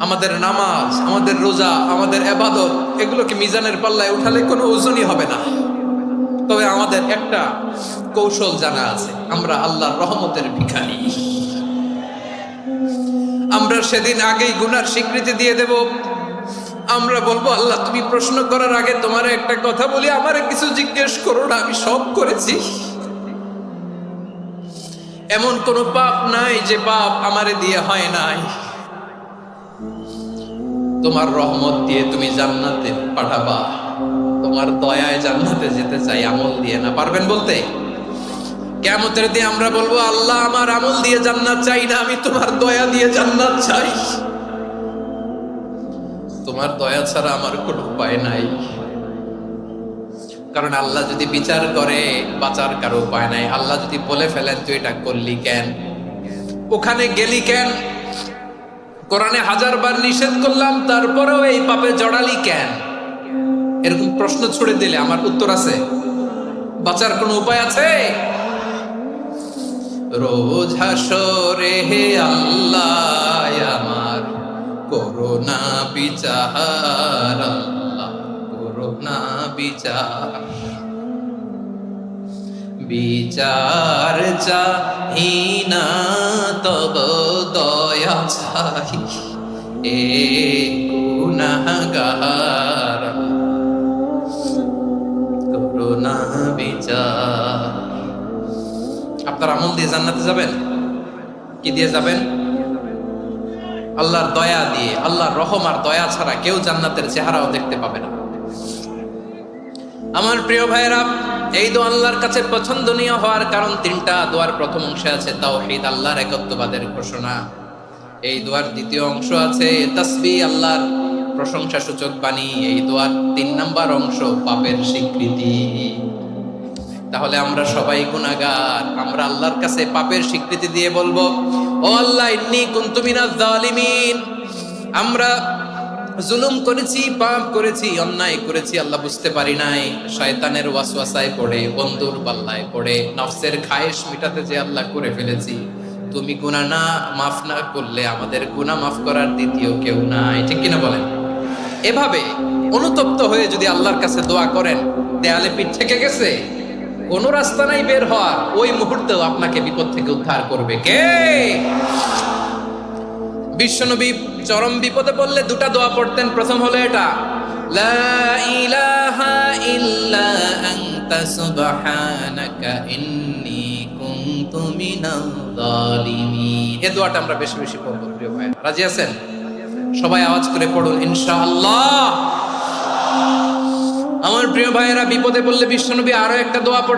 আমাদের নামাজ, আমাদের রোজা, আমাদের ইবাদত এগুলোকে মিজানের পাল্লায় উঠালে কোনো ওজনই হবে না। তবে আমাদের একটা কৌশল জানা আছে, আমরা আল্লাহর রহমতের ভিখারি। আমরা সেদিন আগেই গুনার স্বীকৃতি দিয়ে দেব। আমরা বলবো, আল্লাহ তুমি প্রশ্ন করার আগে তোমার একটা কথা বলি, আমারে কিছু জিজ্ঞেস করো না, আমি সব করেছি। এমন কোন পাপ নাই যে পাপ আমারে দিয়ে হয় নাই। তোমার রহমত দিয়ে তুমি জান্নাতে পাঠাবা, তোমার দয়ায় জান্নাতে যেতে চাই, আমল দিয়ে না। পারবেন বলতে? কিয়ামতের দিন আমরা বলবো, আল্লাহ আমার আমল দিয়ে জান্নাত চাই না, আমি তোমার দয়া দিয়ে জান্নাত চাই। তোমার দয়া ছাড়া আমার কোনো উপায় নাই। কারণ আল্লাহ যদি বিচার করে, বাঁচার কারো উপায় নাই। আল্লাহ যদি বলে ফেলেন তুই এটা করলি কেন, ওখানে গেলি কেন, কোরআনে 1000 বার নিষেধ করলাম তারপরেও এই পাপে জড়ালি কেন, এরকম প্রশ্ন ছুড়ে দিলে আমার উত্তর আছে? বাঁচার কোনো উপায় আছে? রোজ হাসরে হে আল্লাহ আমার করোনা বিচার, আল্লাহ করোনা বিচার। বিচার চাহি না তব দয়া চাই, এ গুনাহগার করোনা বিচার। আপনার আমল দিয়ে জান্নাতে যাবেন? কি দিয়ে যাবেন? আল্লাহর দয়া দিয়ে। আল্লাহর রহম আর দয়া ছাড়া কেউ জান্নাতের চেহারাও দেখতে পাবে না। আমার প্রিয় ভাইরা, এই দোয়া আল্লাহর কাছে পছন্দনীয় হওয়ার কারণ 3টা। দোয়ার প্রথম অংশে আছে তাওহীদ, আল্লাহর একত্ববাদের ঘোষণা। এই দোয়ার দ্বিতীয় অংশ আছে তাসবিহ, আল্লাহর প্রশংসা সূচক বাণী। এই দোয়ার 3 নাম্বার অংশ পাপের স্বীকৃতি। তাহলে আমরা সবাই গুনাহগার। আমরা আল্লাহর কাছে পাপের স্বীকৃতি দিয়ে বলবো, ও আল্লাহ ইন্নী কুনতু মিনাজ জালিমিন, আমরা জুলুম করেছি, পাপ করেছি, অন্যায় করেছি, আল্লাহ বুঝতে পারি নাই। শয়তানের ওয়াসওয়াসায় পড়ে, বন্ধুর পাল্লায় পড়ে, নফসের খায়েশ মিটাতে যে আল্লাহ করে ফেলেছি। তুমি গুনাহ না মাফ না করলে আমাদের গুনাহ মাফ করার দ্বিতীয় কেউ নাই। ঠিক কিনা বলেন? এভাবে অনুতপ্ত হয়ে যদি আল্লাহর কাছে দোয়া করেন, দেয়ালে পিঠ থেকে গেছে, কোন রাস্তা নাই বের হওয়ার, ওই মুহূর্তেও আপনাকে বিপদ থেকে উদ্ধার করবে কে? বিশ্বনবী চরম বিপদে পড়লে 2টা দোয়া পড়তেন। প্রথম হলো এটা, লা ইলাহা ইল্লা আনতা সুবহানাকা ইন্নী কুনতু মিনাল জালিমিন। এই দোয়াটা আমরা বেশি বেশি পড়ব প্রিয় ভাইরা। রাজি আছেন? সবাই আওয়াজ করে পড়ুন ইনশাআল্লাহ। আমার প্রিয় ভাইয়েরা, বিপদে পড়লে বিশ্বনবী আরো একটা দোয়া